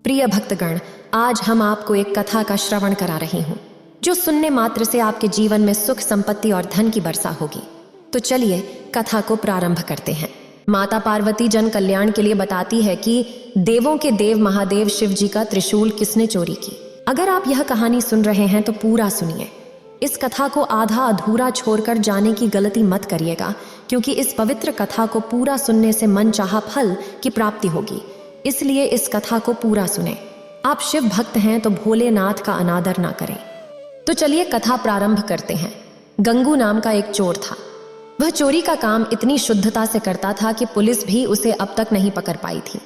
प्रिय भक्तगण, आज हम आपको एक कथा का श्रवण करा रही हूँ जो सुनने मात्र से आपके जीवन में सुख, संपत्ति और धन की वर्षा होगी। तो चलिए कथा को प्रारंभ करते हैं। माता पार्वती जन कल्याण के लिए बताती है कि देवों के देव महादेव शिव जी का त्रिशूल किसने चोरी की। अगर आप यह कहानी सुन रहे हैं तो पूरा सुनिए। इस कथा को आधा अधूरा छोड़कर जाने की गलती मत करिएगा, क्योंकि इस पवित्र कथा को पूरा सुनने से मनचाहा फल की प्राप्ति होगी। इसलिए इस कथा को पूरा सुने। आप शिव भक्त हैं तो भोलेनाथ का अनादर ना करें। तो चलिए कथा प्रारंभ करते हैं। गंगू नाम का एक चोर था। वह चोरी का काम इतनी शुद्धता से करता था कि पुलिस भी उसे अब तक नहीं पकड़ पाई थी।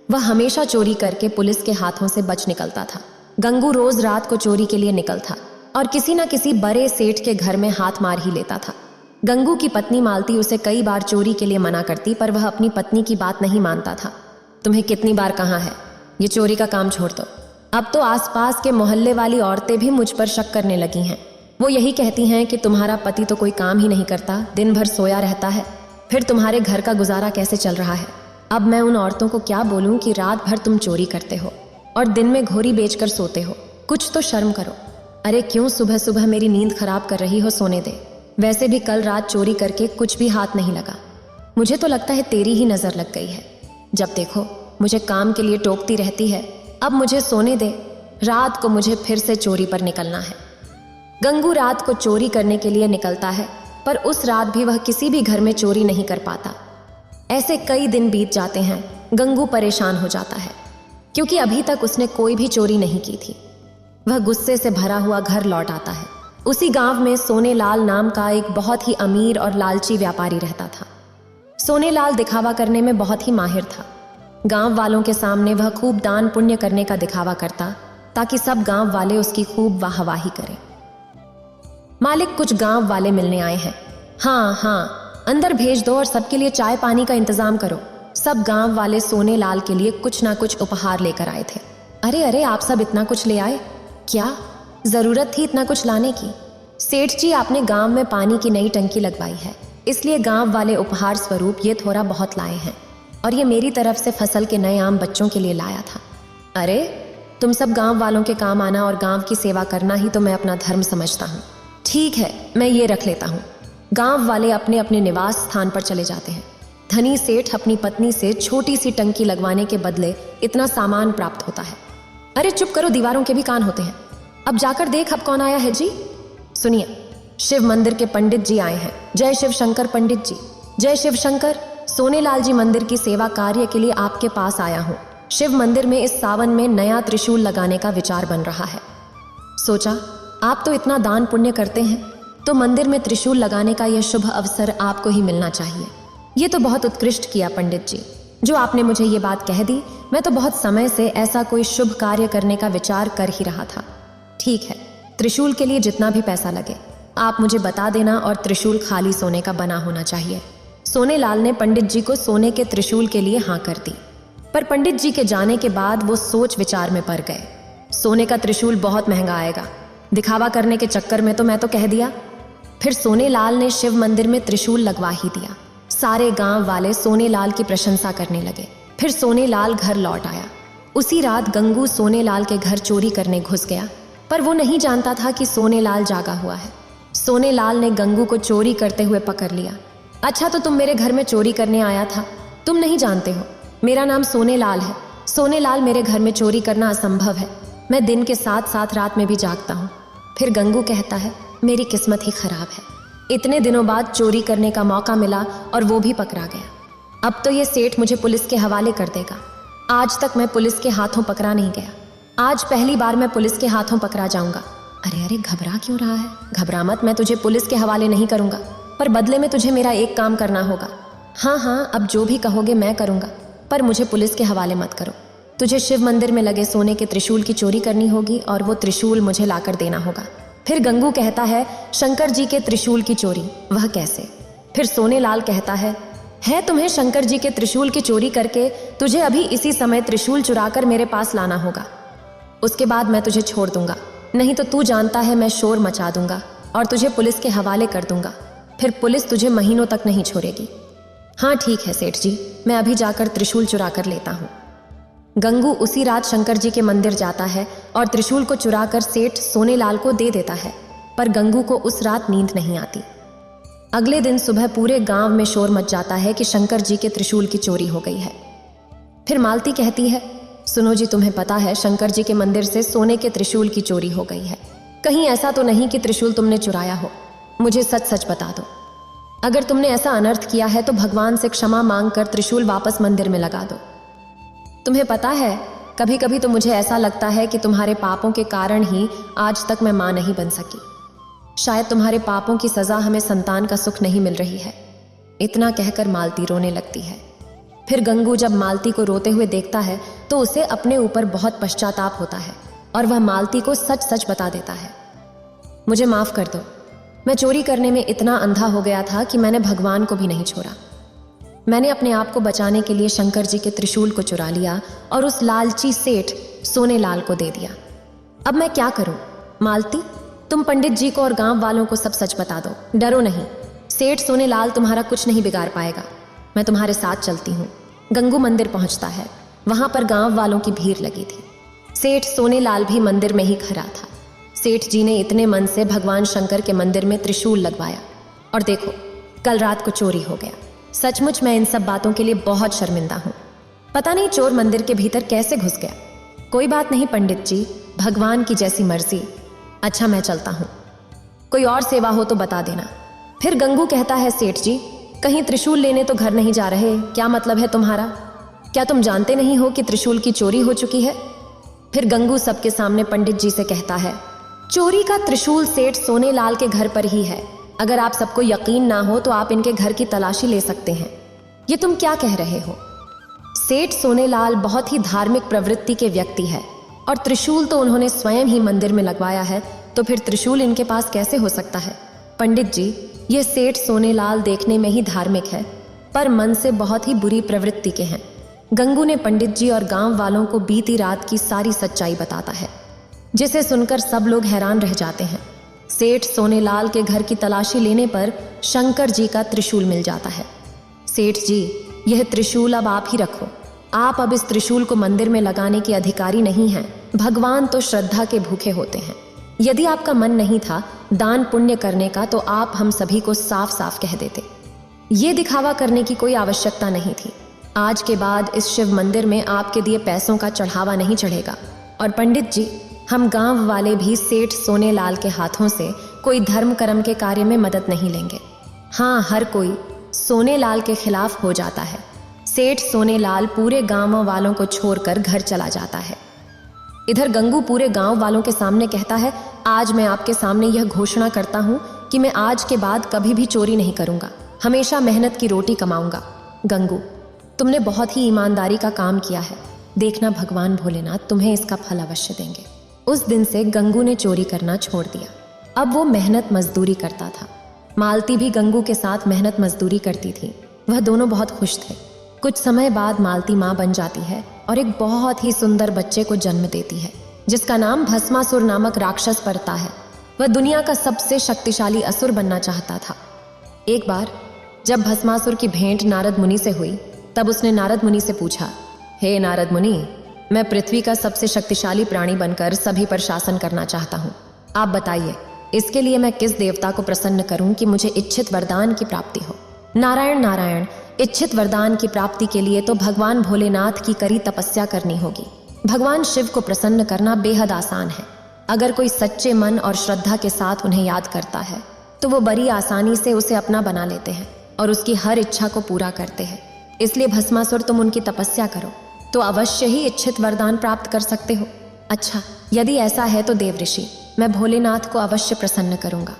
वह हमेशा चोरी करके पुलिस के हाथों से बच निकलता था। गंगू रोज रात को चोरी के लिए निकलता और किसी न किसी बड़े सेठ के घर में हाथ मार ही लेता था। गंगू की पत्नी मालती उसे कई बार चोरी के लिए मना करती, पर वह अपनी पत्नी की बात नहीं मानता था। तुम्हें कितनी बार कहा है, ये चोरी का काम छोड़ दो। अब तो आसपास के मोहल्ले वाली औरतें भी मुझ पर शक करने लगी हैं। वो यही कहती हैं कि तुम्हारा पति तो कोई काम ही नहीं करता, दिन भर सोया रहता है, फिर तुम्हारे घर का गुजारा कैसे चल रहा है। अब मैं उन औरतों को क्या बोलूं कि रात भर तुम चोरी करते हो और दिन में घोरी बेचकर सोते हो। कुछ तो शर्म करो। अरे क्यों सुबह सुबह मेरी नींद खराब कर रही हो, सोने दे। वैसे भी कल रात चोरी करके कुछ भी हाथ नहीं लगा। मुझे तो लगता है तेरी ही नजर लग गई है। जब देखो मुझे काम के लिए टोकती रहती है। अब मुझे सोने दे, रात को मुझे फिर से चोरी पर निकलना है। गंगू रात को चोरी करने के लिए निकलता है, पर उस रात भी वह किसी भी घर में चोरी नहीं कर पाता। ऐसे कई दिन बीत जाते हैं। गंगू परेशान हो जाता है, क्योंकि अभी तक उसने कोई भी चोरी नहीं की थी। वह गुस्से से भरा हुआ घर लौट आता है। उसी गांव में सोनेलाल नाम का एक बहुत ही अमीर और लालची व्यापारी रहता था। सोनेलाल दिखावा करने में बहुत ही माहिर था। गांव वालों के सामने वह खूब दान पुण्य करने का दिखावा करता, ताकि सब गांव वाले उसकी खूब वाहवाही करें। मालिक, कुछ गांव वाले मिलने आए हैं। हाँ, अंदर भेज दो और सबके लिए चाय पानी का इंतजाम करो। सब गांव वाले सोनेलाल के लिए कुछ ना कुछ उपहार लेकर आए थे। अरे अरे, आप सब इतना कुछ ले आए? क्या जरूरत थी इतना कुछ लाने की? सेठ जी, आपने गांव में पानी की नई टंकी लगवाई है, इसलिए गांव वाले उपहार स्वरूप ये थोड़ा बहुत लाए हैं, और ये मेरी तरफ से फसल के नए आम बच्चों के लिए लाया था। अरे, तुम सब गांव वालों के काम आना और गांव की सेवा करना ही तो मैं अपना धर्म समझता हूँ। ठीक है, मैं ये रख लेता हूँ। गांव वाले अपने अपने निवास स्थान पर चले जाते हैं। धनी सेठ अपनी पत्नी से छोटी सी टंकी लगवाने के बदले इतना सामान प्राप्त होता है। अरे चुप करो, दीवारों के भी कान होते हैं। अब जाकर देख अब कौन आया है जी। सुनिए, शिव मंदिर के पंडित जी आए हैं। जय शिव शंकर पंडित जी। जय शिव शंकर। सोनेलाल जी मंदिर की सेवा कार्य के लिए आपके पास आया हूँ। शिव मंदिर में इस सावन में नया त्रिशूल लगाने का विचार बन रहा है। सोचा आप तो इतना दान पुण्य करते हैं, तो मंदिर में त्रिशूल लगाने का यह शुभ अवसर आपको ही मिलना चाहिए। ये तो बहुत उत्कृष्ट किया पंडित जी, जो आपने मुझे ये बात कह दी। मैं तो बहुत समय से ऐसा कोई शुभ कार्य करने का विचार कर ही रहा था। ठीक है, त्रिशूल के लिए जितना भी पैसा लगे आप मुझे बता देना, और त्रिशूल खाली सोने का बना होना चाहिए। सोनेलाल ने पंडित जी को सोने के त्रिशूल के लिए हाँ कर दी, पर पंडित जी के जाने के बाद वो सोच विचार में पड़ गए। सोने का त्रिशूल बहुत महंगा आएगा, दिखावा करने के चक्कर में तो मैं तो कह दिया। फिर सोनेलाल ने शिव मंदिर में त्रिशूल लगवा ही दिया। सारे गांव वाले सोनेलाल की प्रशंसा करने लगे। फिर सोनेलाल घर लौट आया। उसी रात गंगू सोनेलाल के घर चोरी करने घुस गया, पर वो नहीं जानता था कि सोनेलाल जागा हुआ है। सोनेलाल ने गंगू को चोरी करते हुए पकड़ लिया। अच्छा, तो तुम मेरे घर में चोरी करने आया था? तुम नहीं जानते हो, मेरा नाम सोनेलाल है। सोनेलाल, मेरे घर में चोरी करना असंभव है। मैं दिन के साथ साथ रात में भी जागता हूँ। फिर गंगू कहता है, मेरी किस्मत ही खराब है। इतने दिनों बाद चोरी करने का मौका मिला और वो भी पकड़ा गया। अब तो ये सेठ मुझे पुलिस के हवाले कर देगा। आज तक मैं पुलिस के हाथों पकड़ा नहीं गया, आज पहली बार मैं पुलिस के हाथों पकड़ा जाऊंगा। अरे अरे, घबरा क्यों रहा है? घबरा मत, मैं तुझे पुलिस के हवाले नहीं करूंगा, पर बदले में तुझे मेरा एक काम करना होगा। हाँ, अब जो भी कहोगे मैं करूंगा, पर मुझे पुलिस के हवाले मत करो। तुझे शिव मंदिर में लगे सोने के त्रिशूल की चोरी करनी होगी और वो त्रिशूल मुझे लाकर देना होगा। फिर गंगू कहता है, शंकर जी के त्रिशूल की चोरी, वह कैसे? फिर सोनेलाल कहता है तुम्हें शंकर जी के त्रिशूल की चोरी करके तुझे अभी इसी समय त्रिशूल चुराकर मेरे पास लाना होगा। उसके बाद मैं तुझे छोड़ दूंगा, नहीं तो तू जानता है मैं शोर मचा दूंगा और तुझे पुलिस के हवाले कर दूंगा। फिर पुलिस तुझे महीनों तक नहीं छोड़ेगी। हाँ ठीक है सेठ जी, मैं अभी जाकर त्रिशूल चुरा कर लेता हूँ। गंगू उसी रात शंकर जी के मंदिर जाता है और त्रिशूल को चुराकर सेठ सोनेलाल को दे देता है, पर गंगू को उस रात नींद नहीं आती। अगले दिन सुबह पूरे गांव में शोर मच जाता है कि शंकर जी के त्रिशूल की चोरी हो गई है। फिर मालती कहती है, सुनो जी, तुम्हें पता है शंकर जी के मंदिर से सोने के त्रिशूल की चोरी हो गई है। कहीं ऐसा तो नहीं कि त्रिशूल तुमने चुराया हो? मुझे सच सच बता दो। अगर तुमने ऐसा अनर्थ किया है तो भगवान से क्षमा मांगकर त्रिशूल वापस मंदिर में लगा दो। तुम्हें पता है, कभी कभी तो मुझे ऐसा लगता है कि तुम्हारे पापों के कारण ही आज तक मैं मां नहीं बन सकी। शायद तुम्हारे पापों की सजा हमें संतान का सुख नहीं मिल रही है। इतना कहकर मालती रोने लगती है। फिर गंगू जब मालती को रोते हुए देखता है तो उसे अपने ऊपर बहुत पश्चाताप होता है और वह मालती को सच सच बता देता है। मुझे माफ कर दो, मैं चोरी करने में इतना अंधा हो गया था कि मैंने भगवान को भी नहीं छोड़ा। मैंने अपने आप को बचाने के लिए शंकर जी के त्रिशूल को चुरा लिया और उस लालची सेठ सोनेलाल को दे दिया। अब मैं क्या करूं? मालती, तुम पंडित जी को और गांव वालों को सब सच बता दो। डरो नहीं, सेठ सोनेलाल तुम्हारा कुछ नहीं बिगाड़ पाएगा। मैं तुम्हारे साथ चलती हूँ। गंगू मंदिर पहुंचता है। वहां पर गांव वालों की भीड़ लगी थी। सेठ सोनेलाल भी मंदिर में ही खड़ा था। सेठ जी ने इतने मन से भगवान शंकर के मंदिर में त्रिशूल लगवाया और देखो, कल रात को चोरी हो गया। सचमुच मैं इन सब बातों के लिए बहुत शर्मिंदा हूँ। पता नहीं चोर मंदिर के भीतर कैसे घुस गया। कोई बात नहीं पंडित जी, भगवान की जैसी मर्जी। अच्छा, मैं चलता हूँ। कोई और सेवा हो तो बता देना। फिर गंगू कहता है, सेठ जी, कहीं त्रिशूल लेने तो घर नहीं जा रहे? क्या मतलब है तुम्हारा? क्या तुम जानते नहीं हो कि त्रिशूल की चोरी हो चुकी है? फिर गंगू सबके सामने पंडित जी से कहता है, चोरी का त्रिशूल सेठ सोनेलाल के घर पर ही है। अगर आप सबको यकीन ना हो तो आप इनके घर की तलाशी ले सकते हैं। ये तुम क्या कह रहे हो? सेठ सोनेलाल बहुत ही धार्मिक प्रवृत्ति के व्यक्ति है और त्रिशूल तो उन्होंने स्वयं ही मंदिर में लगवाया है, तो फिर त्रिशूल इनके पास कैसे हो सकता है? पंडित जी, ये सेठ सोनेलाल देखने में ही धार्मिक है पर मन से बहुत ही बुरी प्रवृत्ति के हैं। गंगू ने पंडित जी और गांव वालों को बीती रात की सारी सच्चाई बताता है, जिसे सुनकर सब लोग हैरान रह जाते हैं। सेठ सोनेलाल के घर की तलाशी लेने पर शंकर जी का त्रिशूल मिल जाता है। सेठ जी, यह त्रिशूल अब आप ही रखो। आप अब इस त्रिशूल को मंदिर में लगाने के अधिकारी नहीं हैं। भगवान तो श्रद्धा के भूखे होते हैं। यदि आपका मन नहीं था दान पुण्य करने का तो आप हम सभी को साफ साफ कह देते। ये दिखावा करने की कोई आवश्यकता नहीं थी। आज के बाद इस शिव मंदिर में आपके दिए पैसों का चढ़ावा नहीं चढ़ेगा। और पंडित जी, हम गांव वाले भी सेठ सोनेलाल के हाथों से कोई धर्म कर्म के कार्य में मदद नहीं लेंगे। हाँ, हर कोई सोनेलाल के खिलाफ हो जाता है। सेठ सोनेलाल पूरे गांव वालों को छोड़कर घर चला जाता है। इधर गंगू पूरे गांव वालों के सामने कहता है, आज मैं आपके सामने यह घोषणा करता हूं कि मैं आज के बाद कभी भी चोरी नहीं करूंगा, हमेशा मेहनत की रोटी कमाऊंगा। गंगू, तुमने बहुत ही ईमानदारी का काम किया है। देखना, भगवान भोलेनाथ तुम्हें इसका फल अवश्य देंगे। उस दिन से गंगू ने चोरी करना छोड़ दिया। अब वो मेहनत मजदूरी करता था। मालती भी गंगू के साथ मेहनत मजदूरी करती थी। वह दोनों बहुत खुश थे। कुछ समय बाद मालती माँ बन जाती है और एक बहुत ही सुंदर बच्चे को जन्म देती है, जिसका नाम भस्मासुर नामक राक्षस पड़ता है। वह दुनिया का सबसे शक्तिशाली असुर बनना चाहता था। एक बार जब भस्मासुर की भेंट नारद मुनि से हुई, तब उसने नारद मुनि से पूछा, हे नारद मुनि, मैं पृथ्वी का सबसे शक्तिशाली प्राणी बनकर सभी पर शासन करना चाहता हूँ। आप बताइए, इसके लिए मैं किस देवता को प्रसन्न करूं कि मुझे इच्छित वरदान की प्राप्ति हो? नारायण नारायण, इच्छित वरदान की प्राप्ति के लिए तो भगवान भोलेनाथ की कड़ी तपस्या करनी होगी। भगवान शिव को प्रसन्न करना बेहद आसान है। अगर कोई सच्चे मन और श्रद्धा के साथ उन्हें याद करता है तो वो बड़ी आसानी से उसे अपना बना लेते हैं और उसकी हर इच्छा को पूरा करते हैं। इसलिए भस्मासुर, तुम उनकी तपस्या करो तो अवश्य ही इच्छित वरदान प्राप्त कर सकते हो। अच्छा, यदि ऐसा है तो देव ऋषि, मैं भोलेनाथ को अवश्य प्रसन्न करूंगा।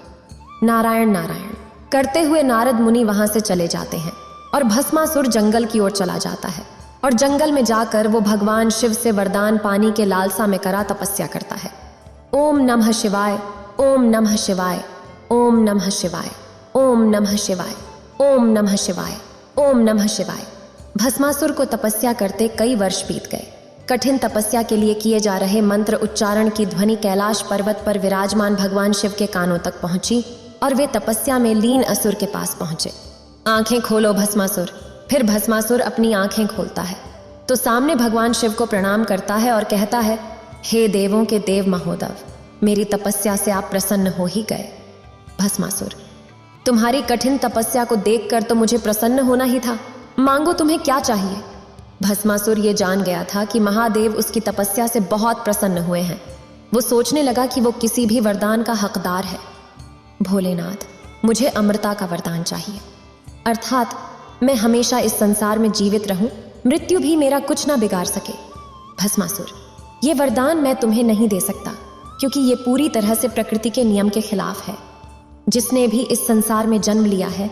नारायण नारायण करते हुए नारद मुनि वहां से चले जाते हैं और भस्मासुर जंगल की ओर चला जाता है और जंगल में जाकर वो भगवान शिव से वरदान पाने के लालसा में करा तपस्या करता है। ओम नमः शिवाय, ओम नमः शिवाय, ओम नमः शिवाय, ओम नमः शिवाय, ओम नमः शिवाय, ओम नमः शिवाय। भस्मासुर को तपस्या करते कई वर्ष बीत गए। कठिन तपस्या के लिए किए जा रहे मंत्र उच्चारण की ध्वनि कैलाश पर्वत पर विराजमान भगवान शिव के कानों तक पहुंची और वे तपस्या में लीन असुर के पास पहुंचे। आंखें खोलो भस्मासुर। फिर भस्मासुर अपनी आंखें खोलता है। तो सामने भगवान शिव को प्रणाम करता है और कहता है, हे देवों के देव महोदव, मेरी तपस्या से आप प्रसन्न हो ही गए। भस्मासुर, तुम्हारी कठिन तपस्या को देखकर तो मुझे प्रसन्न होना ही था, मांगो तुम्हें क्या चाहिए। भस्मासुर ये जान गया था कि महादेव उसकी तपस्या से बहुत प्रसन्न हुए हैं। वो सोचने लगा कि वो किसी भी वरदान का हकदार है। भोलेनाथ, मुझे अमृता का वरदान चाहिए, अर्थात मैं हमेशा इस संसार में जीवित रहूं, मृत्यु भी मेरा कुछ ना बिगाड़ सके। भस्मासुर, ये वरदान मैं तुम्हें नहीं दे सकता, क्योंकि ये पूरी तरह से प्रकृति के नियम के खिलाफ है। जिसने भी इस संसार में जन्म लिया है,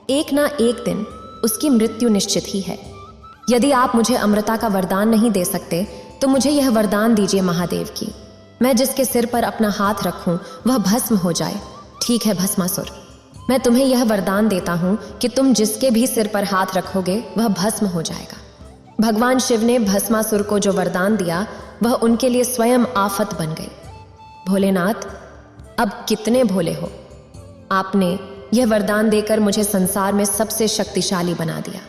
एक ना एक दिन उसकी मृत्यु निश्चित ही है। यदि आप मुझे अमृता का वरदान नहीं दे सकते तो मुझे यह वरदान दीजिए महादेव की, मैं जिसके सिर पर अपना हाथ रखूं वह भस्म हो जाए। ठीक है भस्मासुर, मैं तुम्हें यह वरदान देता हूं कि तुम जिसके भी सिर पर हाथ रखोगे वह भस्म हो जाएगा। भगवान शिव ने भस्मासुर को जो वरदान दिया वह उनके लिए स्वयं आफत बन गई। भोलेनाथ, अब कितने भोले हो, आपने यह वरदान देकर मुझे संसार में सबसे शक्तिशाली बना दिया।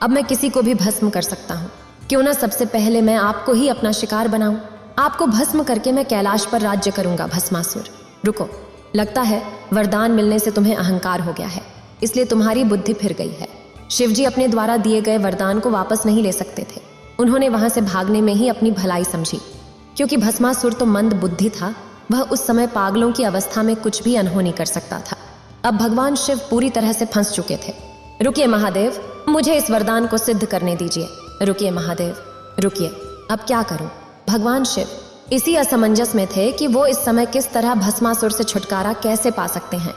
अब मैं किसी को भी भस्म कर सकता हूँ। क्यों ना सबसे पहले मैं आपको ही अपना शिकार बनाऊं, आपको भस्म करके मैं कैलाश पर राज्य करूंगा। भस्मासुर, रुको, लगता है वरदान मिलने से तुम्हें अहंकार हो गया है, इसलिए तुम्हारी बुद्धि फिर गई है। शिवजी अपने द्वारा दिए गए वरदान को वापस नहीं ले सकते थे, उन्होंने वहां से भागने में ही अपनी भलाई समझी। क्योंकि भस्मासुर तो मंद बुद्धि था, वह उस समय पागलों की अवस्था में कुछ भी अनहोनी कर सकता था। अब भगवान शिव पूरी तरह से फंस चुके थे। रुकिए महादेव, मुझे इस वरदान को सिद्ध करने दीजिए। रुकिए महादेव, रुकिए, अब क्या करूं। भगवान शिव इसी असमंजस में थे कि वो इस समय किस तरह भस्मासुर से छुटकारा कैसे पा सकते हैं।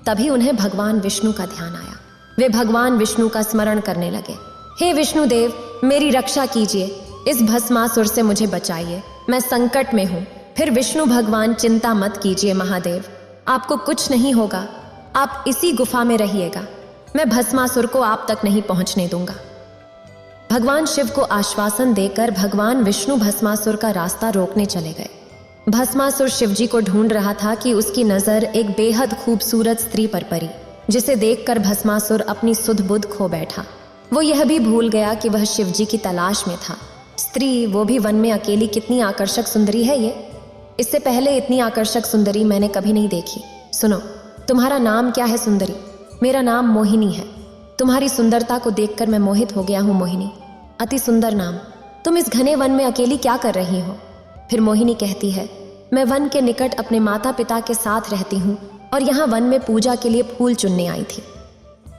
तभी उन्हें भगवान विष्णु का ध्यान आया। वे भगवान विष्णु का स्मरण करने लगे। हे विष्णुदेव, मेरी रक्षा कीजिए, इस भस्मासुर से मुझे बचाइए, मैं संकट में हूँ। फिर विष्णु भगवान, चिंता मत कीजिए महादेव, आपको कुछ नहीं होगा, आप इसी गुफा में रहिएगा, मैं भस्मासुर को आप तक नहीं पहुंचने दूंगा। भगवान शिव को आश्वासन देकर भगवान विष्णु भस्मासुर का रास्ता रोकने चले गए। भस्मासुर शिवजी को ढूंढ रहा था कि उसकी नजर एक बेहद खूबसूरत स्त्री पर पड़ी, जिसे देखकर भस्मासुर अपनी सुध बुध खो बैठा। वो यह भी भूल गया कि वह शिवजी की तलाश में था। स्त्री, वो भी वन में अकेली, कितनी आकर्षक सुंदरी है ये। इससे पहले इतनी आकर्षक सुंदरी मैंने कभी नहीं देखी। सुनो, तुम्हारा नाम क्या है सुंदरी? मेरा नाम मोहिनी है। तुम्हारी सुंदरता को देखकर मैं मोहित हो गया हूँ मोहिनी, अति सुंदर नाम। तुम इस घने वन में अकेली क्या कर रही हो? फिर मोहिनी कहती है, मैं वन के निकट अपने माता पिता के साथ रहती हूँ और यहाँ वन में पूजा के लिए फूल चुनने आई थी।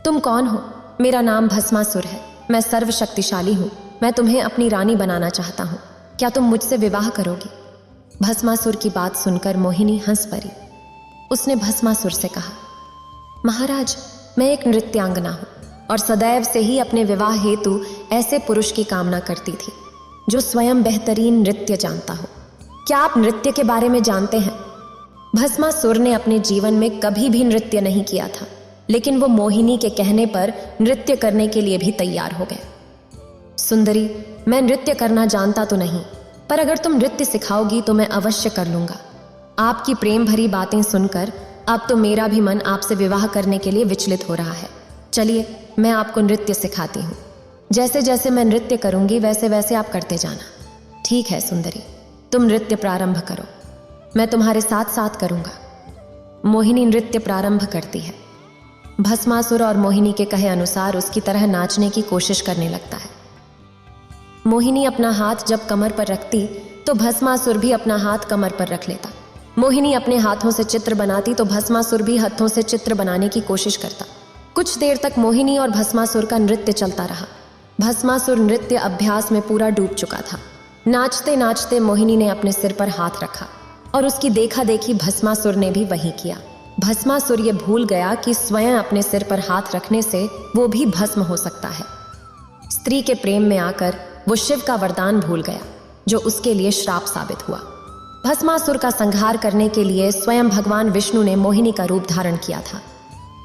तुम कौन हो? मेरा नाम भस्मासुर है, मैं सर्वशक्तिशाली हूँ, मैं तुम्हें अपनी रानी बनाना चाहता हूँ, क्या तुम मुझसे विवाह करोगी? भस्मासुर की बात सुनकर मोहिनी हंस पड़ी। उसने भस्मासुर से कहा, महाराज, मैं एक नृत्यांगना हूँ और सदैव से ही अपने विवाह हेतु ऐसे पुरुष की कामना करती थी जो स्वयं बेहतरीन नृत्य जानता हो। क्या आप नृत्य के बारे में जानते हैं? भस्मासुर ने अपने जीवन में कभी भी नृत्य नहीं किया था, लेकिन वो मोहिनी के कहने पर नृत्य करने के लिए भी तैयार हो गए। सुंदरी, मैं नृत्य करना जानता तो नहीं, पर अगर तुम नृत्य सिखाओगी तो मैं अवश्य कर लूंगा। आपकी प्रेम भरी बातें सुनकर अब तो मेरा भी मन आपसे विवाह करने के लिए विचलित हो रहा है। चलिए, मैं आपको नृत्य सिखाती हूँ। जैसे जैसे मैं नृत्य करूंगी वैसे वैसे आप करते जाना। ठीक है सुंदरी, तुम नृत्य प्रारंभ करो, मैं तुम्हारे साथ साथ करूंगा। मोहिनी नृत्य प्रारंभ करती है। भस्मासुर और मोहिनी के कहे अनुसार उसकी तरह नाचने की कोशिश करने लगता है। मोहिनी अपना हाथ जब कमर पर रखती तो भस्मासुर भी अपना हाथ कमर पर रख लेता। मोहिनी अपने हाथों से चित्र बनाती तो भस्मासुर भी हाथों से चित्र बनाने की कोशिश करता। कुछ देर तक मोहिनी और भस्मासुर का नृत्य चलता रहा। भस्मासुर नृत्य अभ्यास में पूरा डूब चुका था। नाचते नाचते मोहिनी ने अपने सिर पर हाथ रखा और उसकी देखा देखी भस्मासुर ने भी वही किया। भस्मासुर ये भूल गया कि स्वयं अपने सिर पर हाथ रखने से वो भी भस्म हो सकता है। स्त्री के प्रेम में आकर वो शिव का वरदान भूल गया, जो उसके लिए श्राप साबित हुआ। भस्मासुर का संहार करने के लिए स्वयं भगवान विष्णु ने मोहिनी का रूप धारण किया था।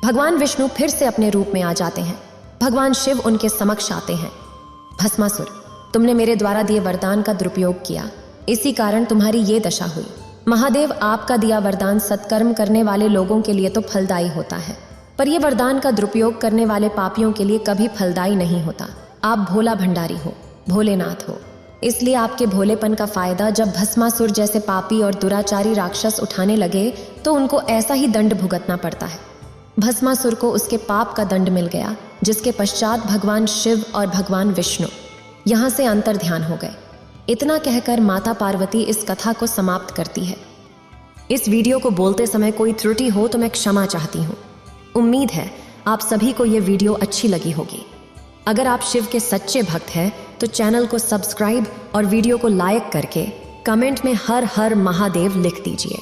भगवान विष्णु फिर से अपने रूप में आ जाते हैं। भगवान शिव उनके समक्ष आते हैं। भस्मासुर, तुमने मेरे द्वारा दिए वरदान का दुरुपयोग किया, इसी कारण तुम्हारी ये दशा हुई। महादेव, आपका दिया वरदान सत्कर्म करने वाले लोगों के लिए तो फलदायी होता है, पर यह वरदान का दुरुपयोग करने वाले पापियों के लिए कभी फलदायी नहीं होता। आप भोला भंडारी हो, भोलेनाथ हो। इसलिए आपके भोलेपन का फायदा जब भस्मासुर जैसे पापी और दुराचारी राक्षस उठाने लगे तो उनको ऐसा ही दंड भुगतना पड़ता है। भस्मासुर को उसके पाप का दंड मिल गया, जिसके पश्चात भगवान शिव और भगवान विष्णु यहाँ से अंतर ध्यान हो गए। इतना कहकर माता पार्वती इस कथा को समाप्त करती है। इस वीडियो को बोलते समय कोई त्रुटि हो तो मैं क्षमा चाहती हूँ। उम्मीद है आप सभी को ये वीडियो अच्छी लगी होगी। अगर आप शिव के सच्चे भक्त हैं तो चैनल को सब्सक्राइब और वीडियो को लाइक करके कमेंट में हर हर महादेव लिख दीजिए।